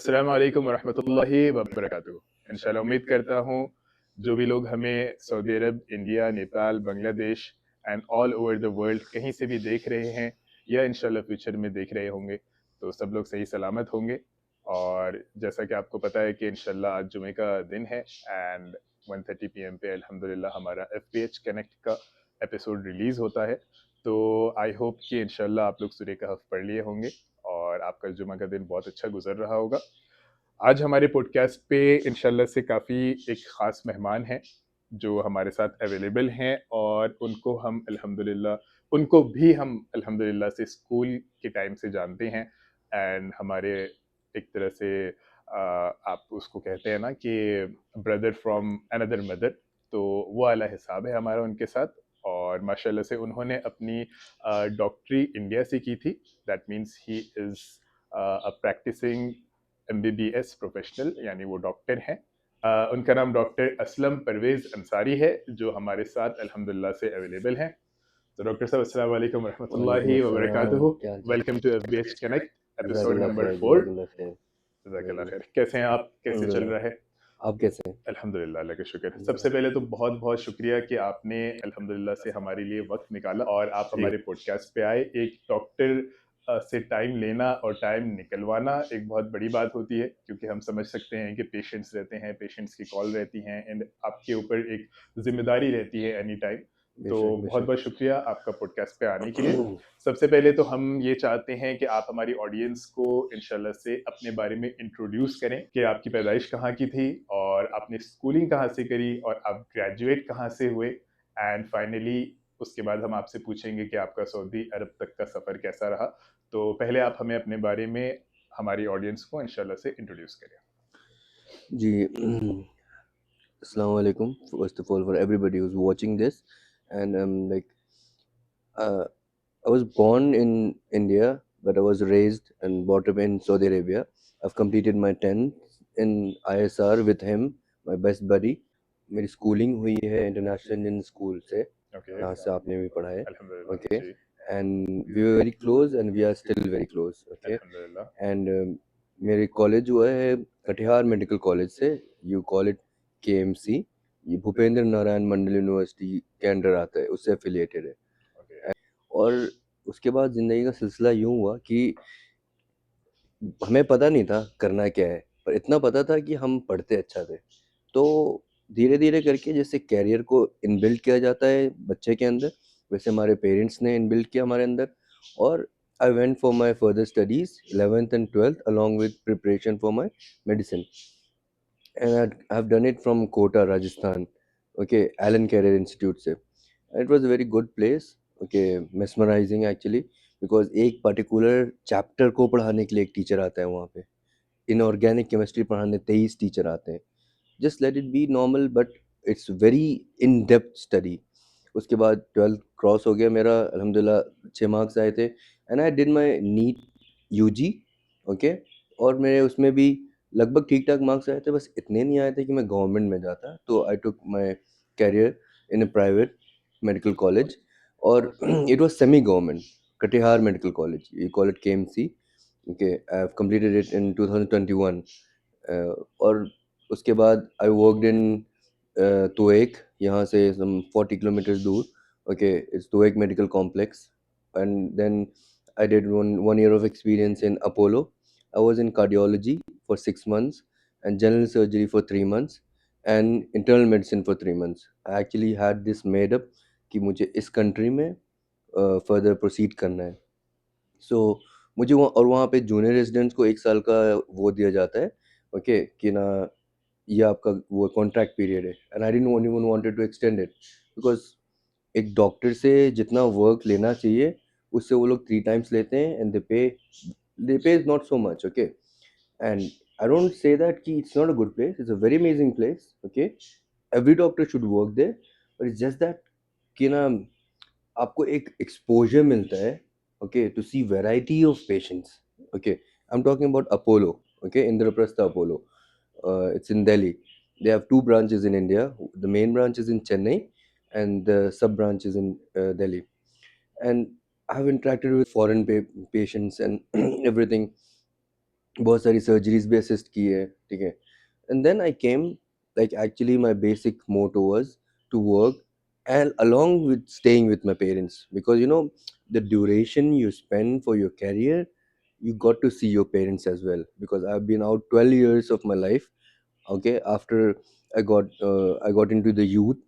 अस्सलाम वालेकुम वरहमतुल्लाहि वबरकातुहू। इंशाल्लाह उम्मीद करता हूँ जो भी लोग हमें Saudi Arab, India, Nepal, Bangladesh and all over the world कहीं से भी देख रहे हैं या इंशाल्लाह फ्यूचर में देख रहे होंगे, तो सब लोग सही सलामत होंगे। और जैसा कि आपको पता है कि इंशाल्लाह आज जुमे का दिन है एंड 1:30 PM पे अल्हम्दुलिल्लाह हमारा FBH कनेक्ट का एपिसोड रिलीज़ होता है। तो आई होप कि इंशाल्लाह आप लोग सूर्य कहफ पढ़ लिए होंगे और आपका जुमा का दिन बहुत अच्छा गुजर रहा होगा। आज हमारे पॉडकास्ट पे इंशाल्लाह से काफ़ी एक ख़ास मेहमान हैं जो हमारे साथ अवेलेबल हैं और उनको भी हम अल्हम्दुलिल्लाह से स्कूल के टाइम से जानते हैं एंड हमारे एक तरह से आप उसको कहते हैं ना कि ब्रदर फ्रॉम अनदर मदर, तो वो वाला हिसाब है हमारा उनके साथ। और माशाल्लाह से उन्होंने अपनी डॉक्टरी इंडिया से की थी। That means he is a practising MBBS professional, यानी वो डॉक्टर हैं। उनका नाम डॉक्टर असलम परवेज़ अंसारी है जो हमारे साथ अल्हम्दुलिल्लाह से अवेलेबल हैं। तो डॉक्टर साहब अस्सलाम वालेकुम वालेकुम रहमतुल्लाहि व अस्सलाम, बरकातुहू। क्या हाल चाल? Welcome to FBH connect episode जज़ाकल्लाह नंबर खैर, 4। जज़ाकल्लाह खैर, जज़ाकल्लाह जज़ाकल्लाह। खैर। कैसे हैं आप? कैसे चल अल्हम्दुलिल्लाह, रहा है? आप कैसे हैं? अल्हम्दुलिल्लाह, अल्लाह का शुक्र। सबसे अल्हम्दुलिल्लाह। पहले तो बहुत-बहुत शुक्रिया कि आपने अल्हम्दुलिल्लाह से हमारे लिए वक़्त निकाला और आप जी, हमारे पॉडकास्ट पे आए। एक डॉक्टर से टाइम लेना और टाइम निकलवाना एक बहुत बड़ी बात होती है, क्योंकि हम समझ सकते हैं कि पेशेंट्स रहते हैं, पेशेंट्स की कॉल रहती हैं एंड आपके ऊपर एक ज़िम्मेदारी रहती है एनी टाइम। तो बेशक, बेशक। बहुत-बहुत शुक्रिया आपका पॉडकास्ट पे आने के लिए। सबसे पहले तो हम ये चाहते हैं कि आप हमारी ऑडियंस को इंशाल्लाह से अपने बारे में इंट्रोड्यूस करें कि आपकी पैदाइश कहाँ की थी और आपने स्कूलिंग कहाँ से करी और आप ग्रेजुएट कहाँ से हुए एंड फाइनली उसके बाद हम आपसे पूछेंगे कि आपका सऊदी अरब तक का सफ़र कैसा रहा। तो पहले आप हमें अपने बारे में हमारी ऑडियंस को इंशाल्लाह से इंट्रोड्यूस करें। जी, अस्सलाम वालेकुम, first of all, for everybody who's watching this. And uh, I was born in India, but I was raised and brought up in Saudi Arabia. I've completed my 10th in ISR with him, my best buddy. मेरी schooling हुई है international Indian school से, okay, जहाँ से आपने भी पढ़ा है, अल्हम्दुलिल्लाह ओके. जी, and we were very close and we are still very close, okay. अल्हम्दुलिल्लाह। एंड मेरे कॉलेज हुआ है कटिहार मेडिकल कॉलेज से, यू कॉल इट KMC. ये भूपेंद्र नारायण मंडल यूनिवर्सिटी के अंडर आता है, उससे एफिलिएटेड है. ओके, और उसके बाद ज़िंदगी का सिलसिला यूँ हुआ कि हमें पता नहीं था करना क्या है, पर इतना पता था कि हम पढ़ते अच्छा थे। तो धीरे-धीरे करके जैसे करियर को इनबिल्ट किया जाता है बच्चे के अंदर, वैसे हमारे पेरेंट्स ने इनबिल्ट किया हमारे अंदर. और I went for my further studies 11th and 12th along with preparation for my medicine. And I have done it from Kota, Rajasthan, okay, Allen career institute से. It was a very good place, okay, mesmerising actually, because एक particular chapter को पढ़ाने के लिए एक teacher आता है वहाँ पे. इनऑर्गेनिक केमिस्ट्री पढ़ाने 23 टीचर आते हैं. Just let it be normal, but it's very in depth study. उसके बाद 12th क्रॉस हो गया मेरा, अल्हम्दुलिल्लाह अच्छे मार्क्स आए थे. And I did my NEET UG, okay. और मेरे उसमें भी लगभग ठीक ठाक मार्क्स आए थे, बस इतने नहीं आए थे कि मैं गवर्नमेंट में जाता. तो I took my career in a private medical college. और it was semi government, Katihar medical college, you call it KMC. Okay, I have completed it in 2021. और उसके बाद आई वर्कड इन तोएक, यहाँ से सम 40 किलोमीटर्स दूर, ओके, इट्स तोएक medical complex. And then I did one year of experience in Apollo. I was in cardiology for 6 months and general surgery for 3 months and internal medicine for 3 months. I actually had this made up कि मुझे इस country में further proceed करना है. सो मुझे वहाँ पे junior residents को 1 साल का वो दिया जाता है, ओके, कि ना ये आपका वो कॉन्ट्रैक्ट पीरियड है. And I didn't even wanted to extend it, because एक डॉक्टर से जितना वर्क लेना चाहिए उससे वो लोग 3 टाइम्स लेते हैं. And they pay is not so much, okay. And I don't say that कि it's not a good place, it's a very amazing place, okay. Every doctor should work there, but it's just that कि ना आपको एक exposure मिलता है, okay, to see variety of patients, okay. I am talking about Apollo, okay, Indraprastha Apollo. It's in Delhi. They have 2 branches in India. The main branch is in Chennai and the sub branch is in Delhi. And I have interacted with foreign patients and everything. बहुत सारी surgeries भी assist की है, ठीक है। And then I came, like actually my basic motto was to work and along with staying with my parents, because you know the duration you spend for your career, you got to see your parents as well, because I've been out 12 years of my life, okay, after I got into the youth,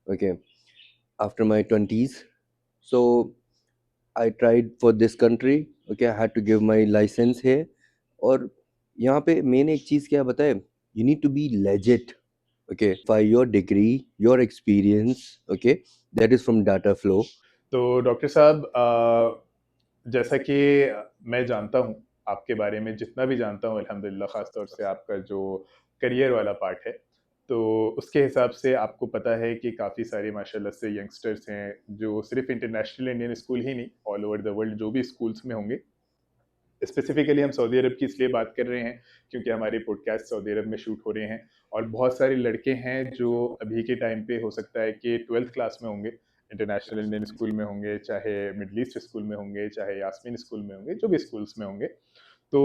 okay, after my 20s. So I tried for this country, okay, I had to give my license here. और यहाँ पे main एक चीज़ क्या बताए, you need to be legit, okay, for your degree, your experience, okay, that is from data flow. तो doctor साहब, जैसा कि मैं जानता हूँ आपके बारे में, जितना भी जानता हूँ अल्हम्दुलिल्लाह, ख़ास तौर से आपका जो करियर वाला पार्ट है, तो उसके हिसाब से आपको पता है कि काफ़ी सारे माशाल्लाह से यंगस्टर्स हैं जो सिर्फ इंटरनेशनल इंडियन स्कूल ही नहीं, ऑल ओवर द वर्ल्ड जो भी स्कूल्स में होंगे। स्पेसिफिकली हम सऊदी अरब की इसलिए बात कर रहे हैं क्योंकि हमारे पॉडकास्ट सऊदी अरब में शूट हो रहे हैं, और बहुत सारे लड़के हैं जो अभी के टाइम पे हो सकता है कि 12th क्लास में होंगे, इंटरनेशनल इंडियन स्कूल में होंगे, चाहे मिडल ईस्ट स्कूल में होंगे, चाहे यास्मीन स्कूल में होंगे, जो भी स्कूल्स में होंगे। तो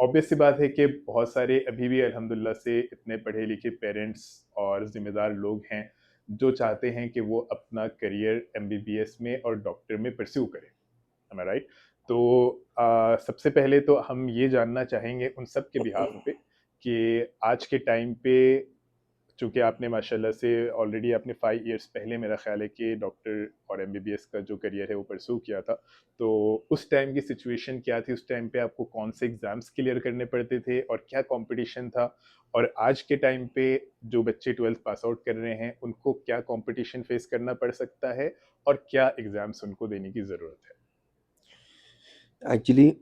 ऑब्वियस सी बात है कि बहुत सारे अभी भी अल्हम्दुलिल्लाह से इतने पढ़े लिखे पेरेंट्स और ज़िम्मेदार लोग हैं जो चाहते हैं कि वो अपना करियर एमबीबीएस में और डॉक्टर में परस्यू करें। एम आई राइट? तो सबसे पहले तो हम ये जानना चाहेंगे उन सब के बिहाफ पे कि आज के टाइम पे, चूंकि आपने माशाल्लाह से ऑलरेडी आपने 5 इयर्स पहले मेरा ख्याल है कि डॉक्टर और एमबीबीएस का जो करियर है वो परस्यू किया था, तो उस टाइम की सिचुएशन क्या थी? उस टाइम पे आपको कौन से एग्जाम्स क्लियर करने पड़ते थे और क्या कंपटीशन था? और आज के टाइम पे जो बच्चे 12th पास आउट कर रहे हैं उनको क्या कंपटीशन फेस करना पड़ सकता है और क्या एग्जाम्स उनको देने की ज़रूरत है? एक्चुअली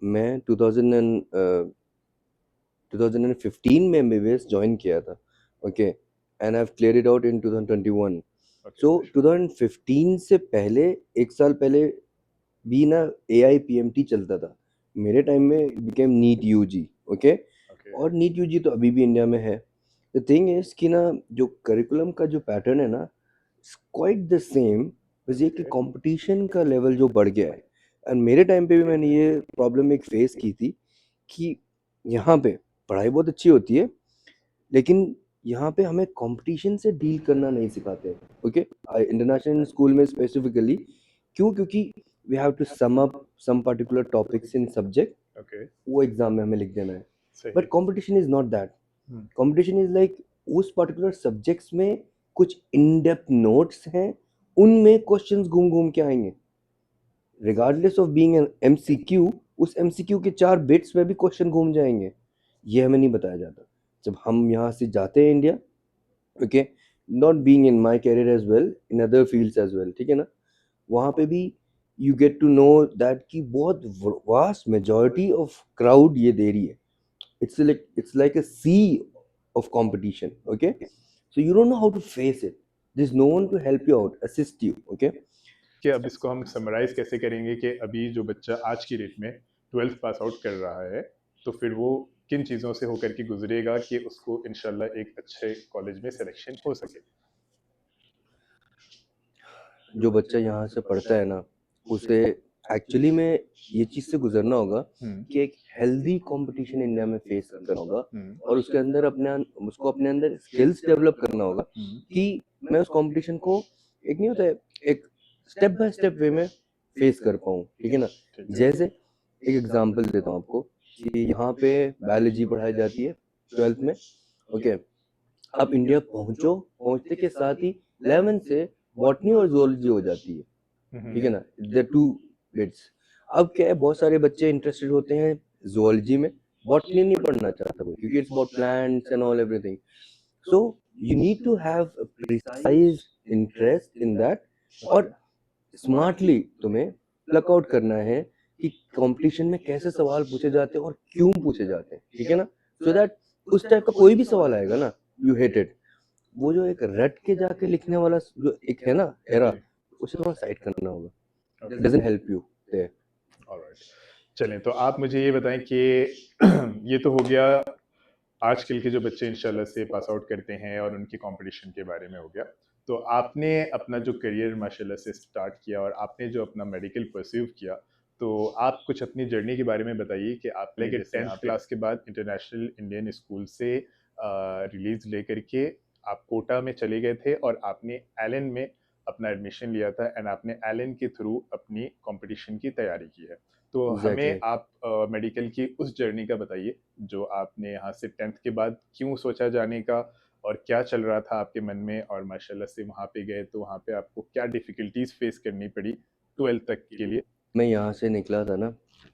मैं 2015 में एमबीबीएस ज्वाइन किया था, okay, and I have clear it out in 2021। Okay, so माशाल्लाह। 2015 से पहले, एक साल पहले भी ना एआई पीएमटी चलता था। मेरे टाइम में became NEET UG, okay. Okay. और नीट यूजी तो अभी भी इंडिया में है। द थिंग इज कि ना, जो करिकुलम का जो पैटर्न है ना, इट्स क्वाइट द सेम, बस ये कि ओके। कंपटीशन का लेवल जो बढ़ गया है। एंड मेरे टाइम पे भी मैंने ये प्रॉब्लम एक फेस की थी कि यहाँ पे पढ़ाई बहुत अच्छी होती है, लेकिन यहाँ पे हमें कंपटीशन से डील करना नहीं सिखाते, ओके। इंटरनेशनल स्कूल में स्पेसिफिकली, क्यों? क्योंकि we have to sum up some particular topics in subject, okay. वो एग्जाम में हमें लिख देना है। बट सही। Competition is not that. Hmm. Competition is like, उस पर्टिकुलर सब्जेक्ट्स में कुछ इन डेप्थ नोट्स हैं, उनमें क्वेश्चंस घूम घूम के आएंगे, regardless of being an MCQ. उस एमसीक्यू के 4 बिट्स में भी क्वेश्चन घूम जाएंगे। ये हमें नहीं बताया जाता जब हम यहाँ से जाते हैं India, okay. Not being in my career as well, in other fields as well, ठीक है ना। वहाँ पे भी you get to know that कि बहुत वास्ट मेजॉरिटी ऑफ क्राउड ये दे रही है। It's like a sea of competition, okay. So you don't know how to face it. There's no one to help you out, assist you, okay. कि अब इसको हम summarise कैसे करेंगे कि अभी जो बच्चा आज की डेट में 12th पास आउट कर रहा है, तो फिर वो किन चीज़ों से होकर के गुजरेगा कि उसको इंशाल्लाह एक अच्छे कॉलेज में सिलेक्शन हो सके? जो बच्चा यहाँ से पढ़ता है ना, उसे एक्चुअली में ये चीज़ से गुजरना होगा हम्म। कि एक हेल्दी कंपटीशन इंडिया में फेस करना होगा, हम्म। और उसके अंदर उसको अपने अंदर स्किल्स डेवलप करना होगा हम्म। कि मैं उस कंपटीशन को, एक नहीं होता है, एक स्टेप बाय स्टेप वे में फेस कर पाऊँ, ठीक है ना। ठीक है। जैसे एक एग्जांपल देता हूँ आपको कि यहाँ पे बायोलॉजी पढ़ाई जाती है 12th में, ओके। आप इंडिया पहुंचो, पहुंचने के साथ ही 11 से बॉटनी और जूलॉजी हो जाती है, हम्म। ठीक है ना। The 2 bits. अब क्या है, बहुत सारे बच्चे इंटरेस्टेड होते हैं जूलॉजी में, बॉटनी नहीं पढ़ना चाहता कोई, क्योंकि it's about plants and all everything. So you need to have a precise interest in that, और स्मार्टली तुम्हें प्लक आउट करना है कि कंपटीशन में कैसे सवाल पूछे जाते हैं और क्यों पूछे जाते हैं, ठीक है ना। सो दैट उस टाइप का कोई भी सवाल आएगा ना, यू हेट इट। वो जो एक रट के जाके लिखने वाला जो एक है ना एरा, जी। उसे थोड़ा साइड करना होगा। It okay. Doesn't help you there. Alright. चलें, तो आप मुझे ये बताएं कि ये तो हो गया आजकल के जो बच्चे इंशाल्लाह से पास आउट करते हैं और उनकी कंपटीशन के बारे में हो गया। तो आपने अपना जो करियर माशाल्लाह से स्टार्ट किया और आपने जो अपना मेडिकल परस्यू किया, तो आप कुछ अपनी जर्नी के बारे में बताइए कि आपने लेके जैसे 10th क्लास के बाद इंटरनेशनल इंडियन स्कूल से रिलीज लेकर के आप कोटा में चले गए थे और आपने एलन में अपना एडमिशन लिया था एंड आपने एलन के थ्रू अपनी कंपटीशन की तैयारी की है। तो हमें एग्जैक्टली। आप मेडिकल की उस जर्नी का बताइए जो आपने यहाँ से 10th के बाद क्यों सोचा जाने का और क्या चल रहा था आपके मन में, और माशाल्लाह से वहाँ पे गए तो वहाँ पे आपको क्या डिफिकल्टीज फेस करनी पड़ी 12th तक के लिए। मैं यहाँ से निकला था ना,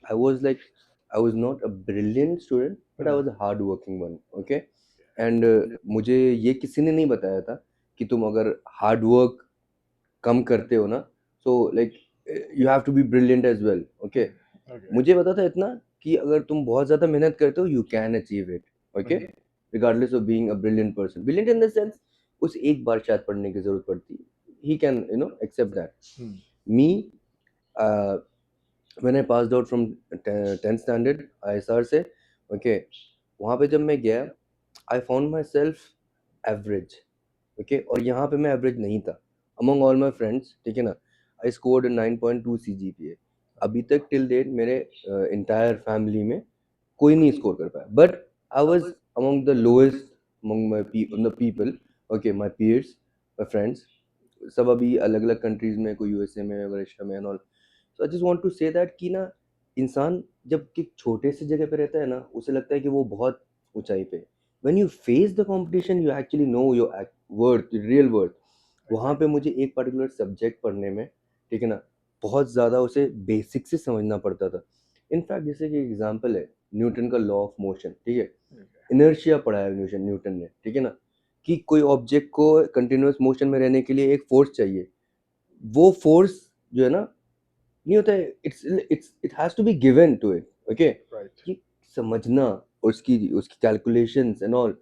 I was not a brilliant student but I was a hard working one. Okay. And मुझे ये किसी ने नहीं बताया था कि तुम अगर हार्ड वर्क कम करते हो ना, so like you have to be brilliant as well. Okay. Okay. मुझे पता था इतना कि अगर तुम बहुत ज़्यादा मेहनत करते हो you can achieve it. Okay. Regardless of being a brilliant person, brilliant in the sense उस एक बार शायद पढ़ने की ज़रूरत पड़ती है, he can accept that. Me when I passed out from 10th standard ISR से, ओके, वहाँ पे जब मैं गया I found myself average. Okay. और यहाँ पे मैं एवरेज नहीं था अमंग ऑल माई फ्रेंड्स। ठीक है ना। I scored 9.2 CGPA। अभी तक टिल डेट मेरे इंटायर फैमिली में कोई नहीं स्कोर कर पाया, but I was among the lowest among the people. Okay, my peers, my friends, सब अभी अलग अलग कंट्रीज में, कोई यूएसए में, रशिया में and all. So I just want to say that कि ना, इंसान जब एक छोटे से जगह पे रहता है ना, उसे लगता है कि वो बहुत ऊंचाई पे। When you face the competition you actually know your worth, real worth. वहाँ पे मुझे एक पर्टिकुलर सब्जेक्ट पढ़ने में, ठीक है ना, बहुत ज़्यादा उसे बेसिक से समझना पड़ता था। इनफैक्ट जैसे कि एग्जांपल है न्यूटन का लॉ ऑफ मोशन। ठीक है। इनर्शिया पढ़ा है न्यूटन ने। ठीक है ना, कि कोई ऑब्जेक्ट को कंटिन्यूअस मोशन में रहने के लिए एक फोर्स चाहिए। वो फोर्स जो है ना, नहीं होता है, it's it has to be given to it. Okay. Right. ये समझना और उसकी उसकी कैलकुलेशंस एंड ऑल,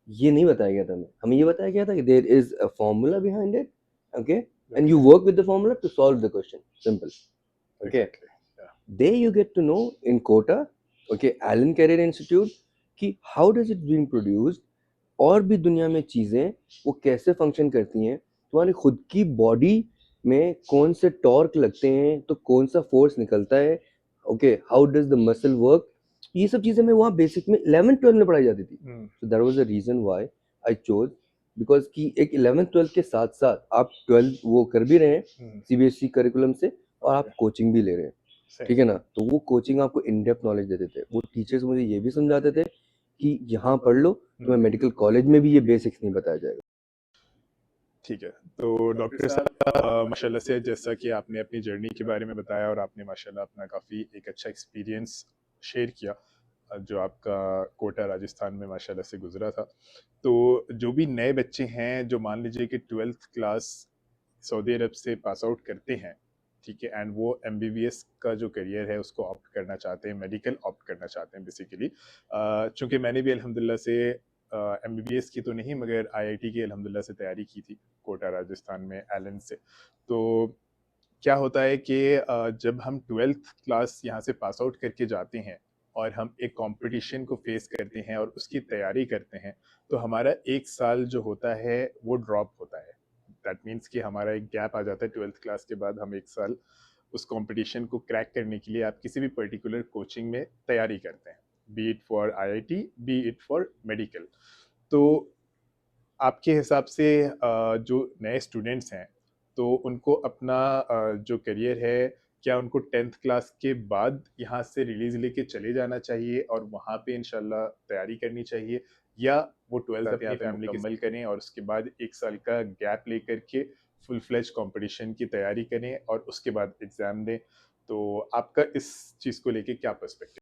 ये नहीं बताया गया था हमें ये बताया गया था कि there is a formula behind it. Okay. And you work with the formula to solve the question, simple. Okay. Exactly. there you get to know in Kota, okay, Allen Career Institute, कि how does it being produced, और भी दुनिया में चीज़ें वो कैसे function करती हैं, तुम्हारी खुद की बॉडी में कौन से टॉर्क लगते हैं तो कौन सा फोर्स निकलता है। Okay, how does the muscle work. ये सब चीज़ें मैं वहाँ बेसिक में 11th 12th में पढ़ाई जाती थी। So that was the reason why I chose, because कि एक 11th 12th के साथ साथ आप 12th वो कर भी रहे हैं सीबीएसई करिकुलम से, और आप कोचिंग भी ले रहे हैं। ठीक है ना, तो वो कोचिंग आपको इन डेप्थ नॉलेज देते थे। वो टीचर्स मुझे ये भी समझाते थे कि यहाँ पढ़ लो, तुम्हें मेडिकल कॉलेज में भी ये बेसिक्स नहीं बताया जाएगा। ठीक है। तो डॉक्टर साहब माशाल्लाह से जैसा कि आपने अपनी जर्नी के बारे में बताया और आपने माशाल्लाह अपना काफ़ी एक अच्छा एक्सपीरियंस शेयर किया जो आपका कोटा राजस्थान में माशाल्लाह से गुजरा था। तो जो भी नए बच्चे हैं जो मान लीजिए कि 12th क्लास सऊदी अरब से पास आउट करते हैं, ठीक है, एंड वो एमबीबीएस का जो करियर है उसको ऑप्ट करना चाहते हैं, मेडिकल ऑप्ट करना चाहते हैं बेसिकली। चूँकि मैंने भी अल्हम्दुलिल्लाह से एमबीबीएस की तो नहीं मगर आईआईटी की अल्हम्दुलिल्लाह से तैयारी की थी कोटा राजस्थान में एलन से। तो क्या होता है कि जब हम 12th क्लास यहाँ से पास आउट करके जाते हैं और हम एक कंपटीशन को फेस करते हैं और उसकी तैयारी करते हैं, तो हमारा एक साल जो होता है वो ड्रॉप होता है। दैट मीन्स कि हमारा एक गैप आ जाता है 12th क्लास के बाद। हम एक साल उस कंपटीशन को क्रैक करने के लिए आप किसी भी पर्टिकुलर कोचिंग में तैयारी करते हैं, B it for IIT, B it for medical. तो आपके हिसाब से जो नए स्टूडेंट्स हैं तो उनको अपना जो करियर है, क्या उनको 10th क्लास के बाद यहाँ से रिलीज लेके चले जाना चाहिए और वहाँ पे इंशाल्लाह तैयारी करनी चाहिए, या वो 12th अपनी फैमिली मुकम्मल करें और उसके बाद एक साल का गैप लेकर के फुल फ्लेज कंपटीशन की तैयारी करें और उसके बाद एग्ज़ाम दें? तो आपका इस चीज़ को लेके क्या पर्सपेक्टिव?